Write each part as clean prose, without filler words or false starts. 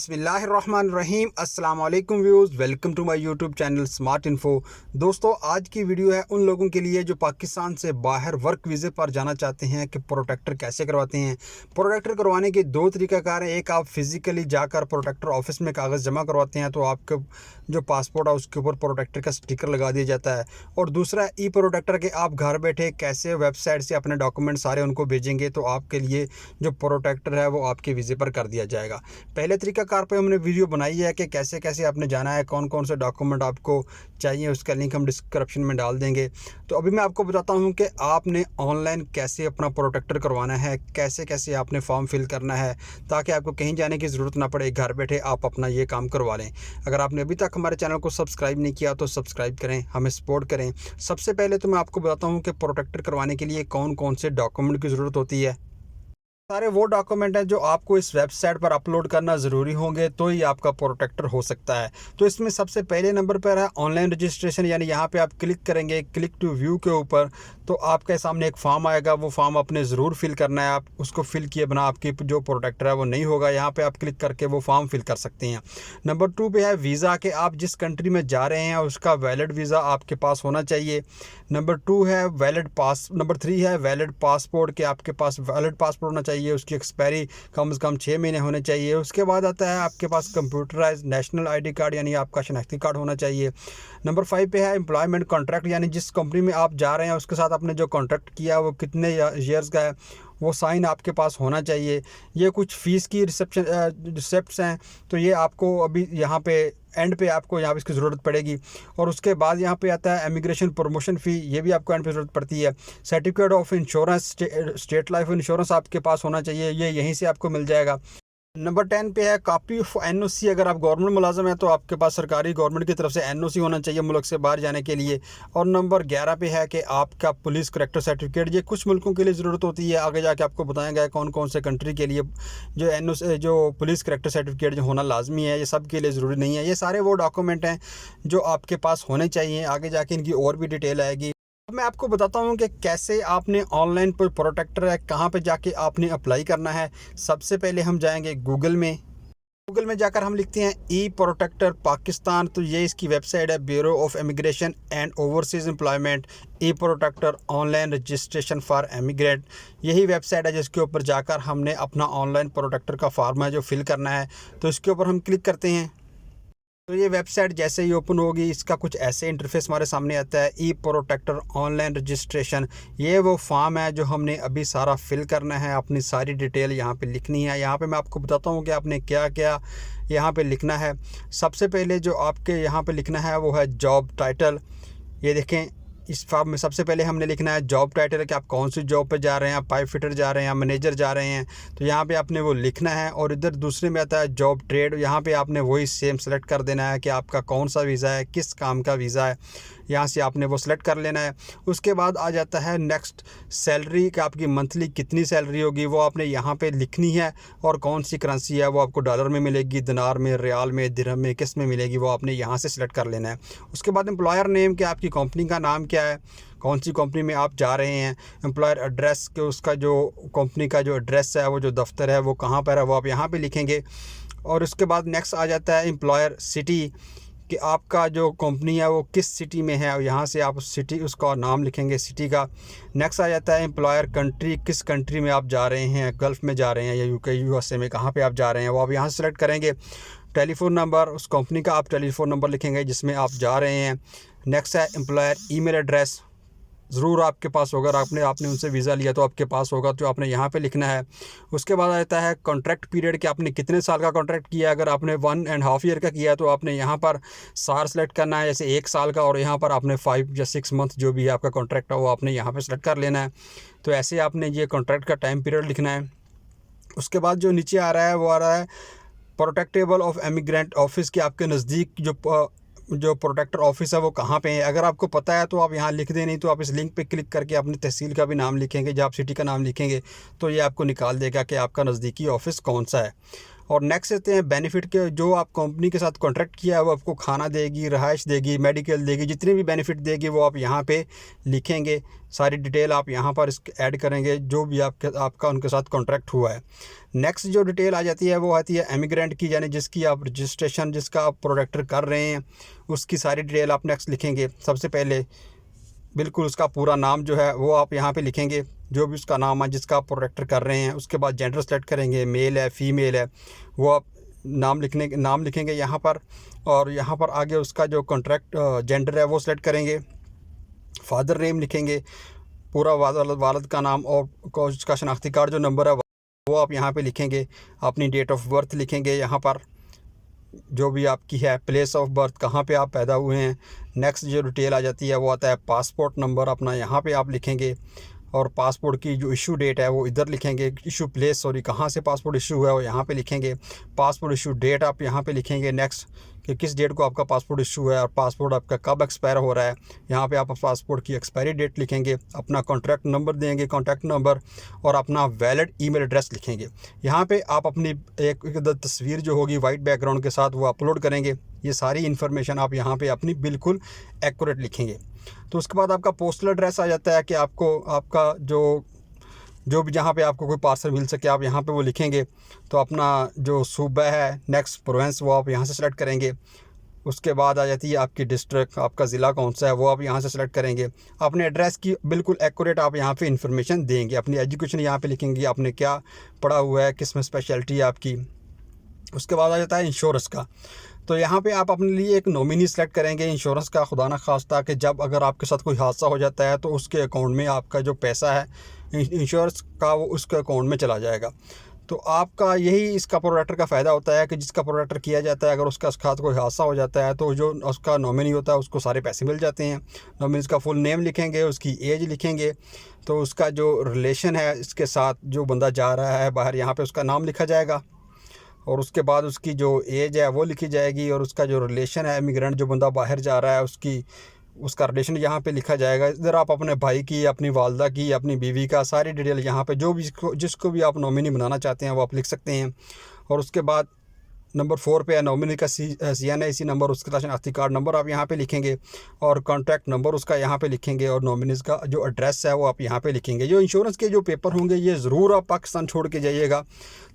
बिस्मिल्लाहिर्रहमानिर्रहीम अस्सलाम वालेकुम views, welcome to my YouTube channel smart info. दोस्तों, आज की वीडियो है उन लोगों के लिए जो पाकिस्तान से बाहर वर्क वीज़े पर जाना चाहते हैं कि प्रोटेक्टर कैसे करवाते हैं। प्रोटेक्टर करवाने के दो तरीक़ाकार हैं। एक, आप फिज़िकली जाकर प्रोटेक्टर ऑफिस में कागज़ जमा करवाते हैं तो आपके जो पासपोर्ट है उसके ऊपर प्रोटेक्टर का स्टिकर लगा दिया जाता है। और दूसरा ई प्रोटेक्टर के आप घर बैठे कैसे वेबसाइट से अपने डॉक्यूमेंट सारे उनको भेजेंगे तो आपके लिए जो प्रोटेक्टर है वो आपके वीज़े पर कर दिया जाएगा। पहले कार पे हमने वीडियो बनाई है कि कैसे कैसे आपने जाना है, कौन कौन से डॉक्यूमेंट आपको चाहिए, उसका लिंक हम डिस्क्रिप्शन में डाल देंगे। तो अभी मैं आपको बताता हूं कि आपने ऑनलाइन कैसे अपना प्रोटेक्टर करवाना है, कैसे कैसे आपने फॉर्म फिल करना है ताकि आपको कहीं जाने की ज़रूरत ना पड़े, घर बैठे आप अपना ये काम करवा लें। अगर आपने अभी तक हमारे चैनल को सब्सक्राइब नहीं किया तो सब्सक्राइब करें, हमें सपोर्ट करें। सबसे पहले तो मैं आपको बताता हूँ कि प्रोटेक्टर करवाने के लिए कौन कौन से डॉक्यूमेंट की ज़रूरत होती है। सारे वो डॉक्यूमेंट हैं जो आपको इस वेबसाइट पर अपलोड करना ज़रूरी होंगे तो ही आपका प्रोटेक्टर हो सकता है। तो इसमें सबसे पहले नंबर पर है ऑनलाइन रजिस्ट्रेशन, यानी यहाँ पे आप क्लिक करेंगे, क्लिक टू व्यू के ऊपर तो आपके सामने एक फॉर्म आएगा। वो फॉर्म आपने ज़रूर फिल करना है। आप उसको फिल किए बिना आपकी जो प्रोटेक्टर है वो नहीं होगा। यहाँ पर आप क्लिक करके वो फॉर्म फिल कर सकते हैं। नंबर 2 पे है वीज़ा, के आप जिस कंट्री में जा रहे हैं उसका वैलिड वीज़ा आपके पास होना चाहिए। नंबर 3 है वैलिड पासपोर्ट, के आपके पास वैलिड पासपोर्ट होना चाहिए, उसकी एक्सपायरी कम से कम 6 महीने होने चाहिए। उसके बाद आता है आपके पास कंप्यूटराइज नेशनल आईडी कार्ड, यानी आपका शनाख्ती कार्ड होना चाहिए। नंबर 5 पे है एम्प्लॉयमेंट कॉन्ट्रैक्ट, यानी जिस कंपनी में आप जा रहे हैं उसके साथ आपने जो कॉन्ट्रैक्ट किया वो कितने ईयर्स का है वो साइन आपके पास होना चाहिए। ये कुछ फ़ीस की रिसिप्ट्स हैं तो ये आपको अभी यहाँ पे एंड पे आपको यहाँ पे इसकी ज़रूरत पड़ेगी। और उसके बाद यहाँ पे आता है इमिग्रेशन प्रमोशन फ़ी, ये भी आपको एंड पे ज़रूरत पड़ती है। Certificate of insurance, state life insurance आपके पास होना चाहिए, ये यहीं से आपको मिल जाएगा। नंबर 10 पे है कॉपी ऑफ एनओसी, अगर आप गवर्नमेंट मुलाजम है तो आपके पास सरकारी गवर्नमेंट की तरफ से एनओसी होना चाहिए मुल्क से बाहर जाने के लिए। और नंबर 11 पे है कि आपका पुलिस करैक्टर सर्टिफिकेट, ये कुछ मुल्कों के लिए ज़रूरत होती है, आगे जाके आपको बताया गया है कौन कौन से कंट्री के लिए जो एनओसी जो पुलिस करैक्टर सर्टिफिकेट जो होना लाजमी है, ये सब के लिए ज़रूरी नहीं है। ये सारे वो डॉक्यूमेंट हैं जो आपके पास होने चाहिए, आगे जाके इनकी और भी डिटेल आएगी। मैं आपको बताता हूँ कि कैसे आपने ऑनलाइन पर प्रोटेक्टर है कहाँ पे जाके आपने अप्लाई करना है। सबसे पहले हम जाएंगे गूगल में जाकर हम लिखते हैं ई प्रोटेक्टर पाकिस्तान, तो ये इसकी वेबसाइट है, bureau of immigration and overseas employment e protector online registration for emigrant. यही वेबसाइट है जिसके ऊपर जाकर हमने अपना ऑनलाइन प्रोटेक्टर का फॉर्म है जो फिल करना है, तो इसके ऊपर हम क्लिक करते हैं। तो ये वेबसाइट जैसे ही ओपन होगी इसका कुछ ऐसे इंटरफेस हमारे सामने आता है, ई प्रोटेक्टर ऑनलाइन रजिस्ट्रेशन। ये वो फॉर्म है जो हमने अभी सारा फिल करना है, अपनी सारी डिटेल यहाँ पे लिखनी है। यहाँ पे मैं आपको बताता हूँ कि आपने क्या क्या यहाँ पे लिखना है। सबसे पहले जो आपके यहाँ पे लिखना है वो है जॉब टाइटल। ये देखें, इस फॉर्म में सबसे पहले हमने लिखना है जॉब टाइटल, कि आप कौन सी जॉब पे जा रहे हैं, आप पाइप फिटर जा रहे हैं या मैनेजर जा रहे हैं, तो यहाँ पे आपने वो लिखना है। और इधर दूसरे में आता है जॉब ट्रेड, यहाँ पे आपने वही सेम सेलेक्ट कर देना है कि आपका कौन सा वीज़ा है, किस काम का वीज़ा है, यहाँ से आपने वो सिलेक्ट कर लेना है। उसके बाद आ जाता है नेक्स्ट सैलरी, कि आपकी मंथली कितनी सैलरी होगी वो आपने यहाँ पे लिखनी है। और कौन सी करेंसी है, वो आपको डॉलर में मिलेगी, दिनार में, रियाल में, दिरहम में, किस में मिलेगी, वो आपने यहाँ से सिलेक्ट कर लेना है। उसके बाद एम्प्लॉयर नेम, कि आपकी कंपनी का नाम क्या है, कौन सी कंपनी में आप जा रहे हैं। एम्प्लॉयर एड्रेस, के उसका जो कंपनी का जो एड्रेस है, वो जो दफ्तर है वो कहाँ पर है, वो आप यहाँ पे लिखेंगे। और उसके बाद नेक्स्ट आ जाता है एम्प्लॉयर सिटी, कि आपका जो कंपनी है वो किस सिटी में है, और यहाँ से आप उस सिटी उसका नाम लिखेंगे, सिटी का। नेक्स्ट आ जाता है एम्प्लॉयर कंट्री, किस कंट्री में आप जा रहे हैं, गल्फ़ में जा रहे हैं या यूके यूएसए में, कहाँ पे आप जा रहे हैं वो आप यहाँ से सेलेक्ट करेंगे। टेलीफ़ोन नंबर, उस कंपनी का आप टेलीफ़ोन नंबर लिखेंगे जिसमें आप जा रहे हैं। नेक्स्ट है एम्प्लॉयर ईमेल एड्रेस, ज़रूर आपके पास होगा, अगर आपने उनसे वीज़ा लिया तो आपके पास होगा, तो आपने यहाँ पे लिखना है। उसके बाद आता है कॉन्ट्रैक्ट पीरियड, कि आपने कितने साल का कॉन्ट्रैक्ट किया। अगर आपने 1.5 ईयर का किया तो आपने यहाँ पर सार सेलेक्ट करना है, जैसे 1 साल का, और यहाँ पर आपने 5 या 6 मंथ जो भी आपका कॉन्ट्रैक्ट है वो आपने यहाँ पर सेलेक्ट कर लेना है। तो ऐसे आपने ये कॉन्ट्रैक्ट का टाइम पीरियड लिखना है। उसके बाद जो नीचे आ रहा है वो आ रहा है प्रोटेक्टेबल ऑफ एमिग्रेंट ऑफिस, कि आपके नज़दीक जो प्रोटेक्टर ऑफिस है वो कहाँ पे है। अगर आपको पता है तो आप यहाँ लिख दें, नहीं तो आप इस लिंक पे क्लिक करके अपनी तहसील का भी नाम लिखेंगे, जब आप सिटी का नाम लिखेंगे तो ये आपको निकाल देगा कि आपका नज़दीकी ऑफिस कौन सा है। और नेक्स्ट देते हैं बेनिफिट के, जो आप कंपनी के साथ कॉन्ट्रैक्ट किया है वो आपको खाना देगी, रहाइश देगी, मेडिकल देगी, जितने भी बेनिफिट देगी वो आप यहाँ पे लिखेंगे। सारी डिटेल आप यहाँ पर इसके ऐड करेंगे जो भी आपका उनके साथ कॉन्ट्रैक्ट हुआ है। नेक्स्ट जो डिटेल आ जाती है वो आती है एमिग्रेंट की, यानी जिसकी आप रजिस्ट्रेशन, जिसका आप प्रोडक्टर कर रहे हैं उसकी सारी डिटेल आप नेक्स्ट लिखेंगे। सबसे पहले बिल्कुल उसका पूरा नाम जो है वो आप यहाँ पे लिखेंगे, जो भी उसका नाम है जिसका आप प्रोडक्टर कर रहे हैं। उसके बाद जेंडर सेलेक्ट करेंगे, मेल है फीमेल है, वो आप नाम लिखेंगे यहाँ पर। और यहाँ पर आगे उसका जो कॉन्ट्रैक्ट जेंडर है वो सेलेक्ट करेंगे। फादर नेम लिखेंगे, पूरा वालिद का नाम, और उसका शनाख्ती कार्ड जो नंबर है वो आप यहाँ पे लिखेंगे। अपनी डेट ऑफ बर्थ लिखेंगे यहाँ पर, जो भी आपकी है, प्लेस ऑफ बर्थ, कहाँ पे आप पैदा हुए हैं। नेक्स्ट जो डिटेल आ जाती है वो आता है पासपोर्ट नंबर, अपना यहाँ पे आप लिखेंगे। और पासपोर्ट की जो इशू डेट है वो इधर लिखेंगे, इशू प्लेस कहाँ से पासपोर्ट इशू हुआ है वो यहाँ पे लिखेंगे। पासपोर्ट इशू डेट आप यहाँ पे लिखेंगे नेक्स्ट, कि किस डेट को आपका पासपोर्ट इशू है और पासपोर्ट आपका कब एक्सपायर हो रहा है। यहाँ पे आप पासपोर्ट की एक्सपायरी डेट लिखेंगे, अपना कॉन्टैक्ट नंबर देंगे, कॉन्टैक्ट नंबर, और अपना वैलिड ईमेल एड्रेस लिखेंगे। यहाँ पे आप अपनी एक तस्वीर जो होगी वाइट बैकग्राउंड के साथ वो अपलोड करेंगे। ये सारी इन्फॉर्मेशन आप यहाँ पे अपनी बिल्कुल एक्यूरेट लिखेंगे। तो उसके बाद आपका पोस्टल एड्रेस आ जाता है कि आपको आपका जो भी जहाँ पे आपको कोई पार्सल मिल सके आप यहाँ पे वो लिखेंगे। तो अपना जो सूबा है, नेक्स्ट प्रोविंस, वो आप यहाँ से सेलेक्ट करेंगे। उसके बाद आ जाती है आपकी डिस्ट्रिक्ट, आपका ज़िला कौन सा है वो आप यहाँ से सेलेक्ट करेंगे। अपने एड्रेस की बिल्कुल एक्यूरेट आप यहाँ पे इन्फॉर्मेशन देंगे। अपनी एजुकेशन यहाँ पे लिखेंगे, आपने क्या पढ़ा हुआ है, किस में स्पेशलिटी है आपकी। उसके बाद आ जाता है इंश्योरेंस का। तो यहाँ पे आप अपने लिए एक नॉमिनी सेलेक्ट करेंगे इंश्योरेंस का, खुदा ना खास्ता कि जब अगर आपके साथ कोई हादसा हो जाता है तो उसके अकाउंट में आपका जो पैसा है इंश्योरेंस का वो उसके अकाउंट में चला जाएगा। तो आपका यही इसका प्रोडक्टर का फ़ायदा होता है कि जिसका प्रोडक्टर किया जाता है, अगर उसका साथ कोई हादसा हो जाता है तो जो उसका नॉमिनी होता है उसको सारे पैसे मिल जाते हैं। नॉमिनी का फुल नेम लिखेंगे, उसकी एज लिखेंगे, तो उसका जो रिलेशन है इसके साथ जो बंदा जा रहा है बाहर, यहाँ पे उसका नाम लिखा जाएगा। और उसके बाद उसकी जो एज है वो लिखी जाएगी, और उसका जो रिलेशन है इमिग्रेंट जो बंदा बाहर जा रहा है उसका रिलेशन यहाँ पे लिखा जाएगा। इधर आप अपने भाई की, अपनी वालदा की, अपनी बीवी का सारी डिटेल यहाँ पे जो भी जिसको भी आप नॉमिनी बनाना चाहते हैं वो आप लिख सकते हैं। और उसके बाद नंबर 4 पे है नॉमिनी का CNIC नंबर, उसका शनाख्ती कार्ड नंबर आप यहाँ पे लिखेंगे, और कॉन्टैक्ट नंबर उसका यहाँ पे लिखेंगे, और नॉमिनीज़ का जो एड्रेस है वो आप यहाँ पे लिखेंगे। जो इंश्योरेंस के जो पेपर होंगे ये ज़रूर आप पाकिस्तान छोड़ के जाइएगा,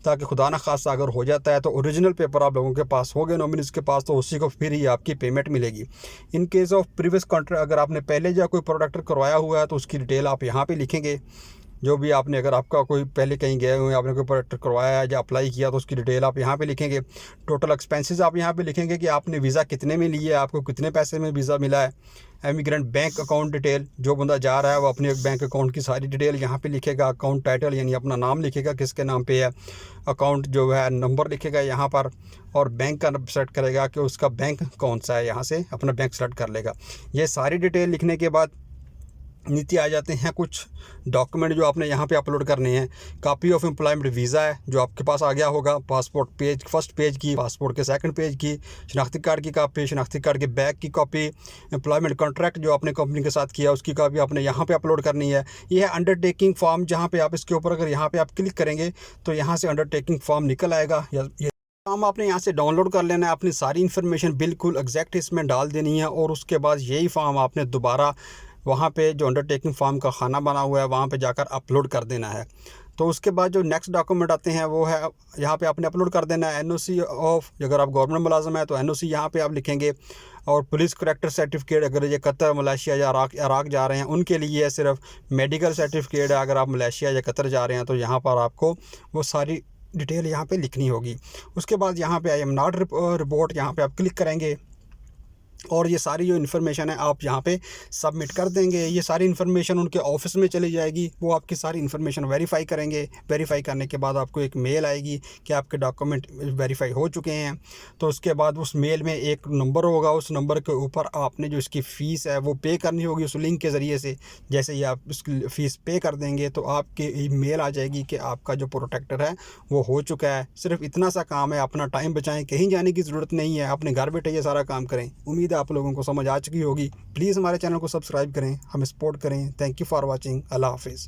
ताकि खुदा न खासा अगर हो जाता है तो ओरिजिनल पेपर आप लोगों के पास हो गए नॉमिनीज़ के पास, तो उसी को फिर ही आपकी पेमेंट मिलेगी। In case of previous contract, अगर आपने पहले जो कोई प्रोडक्टर करवाया हुआ है तो उसकी डिटेल आप यहाँ पर लिखेंगे। जो भी आपने, अगर आपका कोई पहले कहीं गए हुए हैं, आपने कोई प्रोडक्ट करवाया है या अप्लाई किया तो उसकी डिटेल आप यहाँ पे लिखेंगे। टोटल एक्सपेंसेस आप यहाँ पे लिखेंगे कि आपने वीज़ा कितने में लिया है, आपको कितने पैसे में वीज़ा मिला है। एमिग्रेंट बैंक अकाउंट डिटेल, जो बंदा जा रहा है वो अपने बैंक अकाउंट की सारी डिटेल यहाँ पे लिखेगा। अकाउंट टाइटल यानी अपना नाम लिखेगा, किसके नाम पे है अकाउंट, जो है नंबर लिखेगा यहाँ पर, और बैंक का सेलेक्ट करेगा कि उसका बैंक कौन सा है, यहाँ से अपना बैंक सेलेक्ट कर लेगा। ये सारी डिटेल लिखने के बाद नीचे आ जाते हैं कुछ डॉक्यूमेंट जो आपने यहाँ पे अपलोड करने हैं। कॉपी ऑफ एम्प्लॉयमेंट वीज़ा है जो आपके पास आ गया होगा, पासपोर्ट पेज फर्स्ट पेज की, पासपोर्ट के सेकंड पेज की, शनाख्ती कार्ड की कॉपी, शनाख्ती कार्ड के बैक की कॉपी, एम्प्लॉयमेंट कॉन्ट्रैक्ट जो आपने कंपनी के साथ किया उसकी कॉपी आपने यहाँ पे अपलोड करनी है। ये है अंडरटेकिंग फॉर्म, जहाँ पे आप इसके ऊपर अगर यहाँ पे आप क्लिक करेंगे तो यहाँ से अंडरटेकिंग फॉर्म निकल आएगा। फॉर्म आपने यहाँ से डाउनलोड कर लेना है, अपनी सारी इन्फॉर्मेशन बिल्कुल एग्जैक्ट इसमें डाल देनी है, और उसके बाद यही फॉर्म आपने दोबारा वहाँ पे जो अंडरटेकिंग फॉर्म का खाना बना हुआ है वहाँ पे जाकर अपलोड कर देना है। तो उसके बाद जो नेक्स्ट डॉक्यूमेंट आते हैं वो है यहाँ पे आपने अपलोड कर देना है NOC ऑफ, अगर आप गवर्नमेंट मुलाजिम है तो NOC यहाँ पे आप लिखेंगे। और पुलिस करेक्टर सर्टिफिकेट, अगर ये कतर, मलेशिया या इराक जा रहे हैं उनके लिए है सिर्फ। मेडिकल सर्टिफिकेट है, अगर आप मलेशिया या कतर जा रहे हैं तो यहाँ पर आपको वो सारी डिटेल यहाँ पे लिखनी होगी। उसके बाद यहाँ पे I am not रिपोर्ट, यहाँ पे आप क्लिक करेंगे और ये सारी जो इन्फॉर्मेशन है आप यहाँ पे सबमिट कर देंगे। ये सारी इन्फॉर्मेशन उनके ऑफिस में चली जाएगी, वो आपकी सारी इन्फॉर्मेशन वेरीफाई करेंगे। वेरीफाई करने के बाद आपको एक मेल आएगी कि आपके डॉक्यूमेंट वेरीफाई हो चुके हैं। तो उसके बाद उस मेल में एक नंबर होगा, उस नंबर के ऊपर आपने जो इसकी फ़ीस है वो पे करनी होगी उस लिंक के ज़रिए से। जैसे ही आप उसकी फ़ीस पे कर देंगे तो आपके मेल आ जाएगी कि आपका जो प्रोटेक्टर है वो हो चुका है। सिर्फ इतना सा काम है, अपना टाइम बचाएं, कहीं जाने की ज़रूरत नहीं है, अपने घर बैठे ये सारा काम करें। उम्मीद आप लोगों को समझ आ चुकी होगी। प्लीज़ हमारे चैनल को सब्सक्राइब करें, हमें सपोर्ट करें। Thank you for watching. अल्लाह हाफिज़।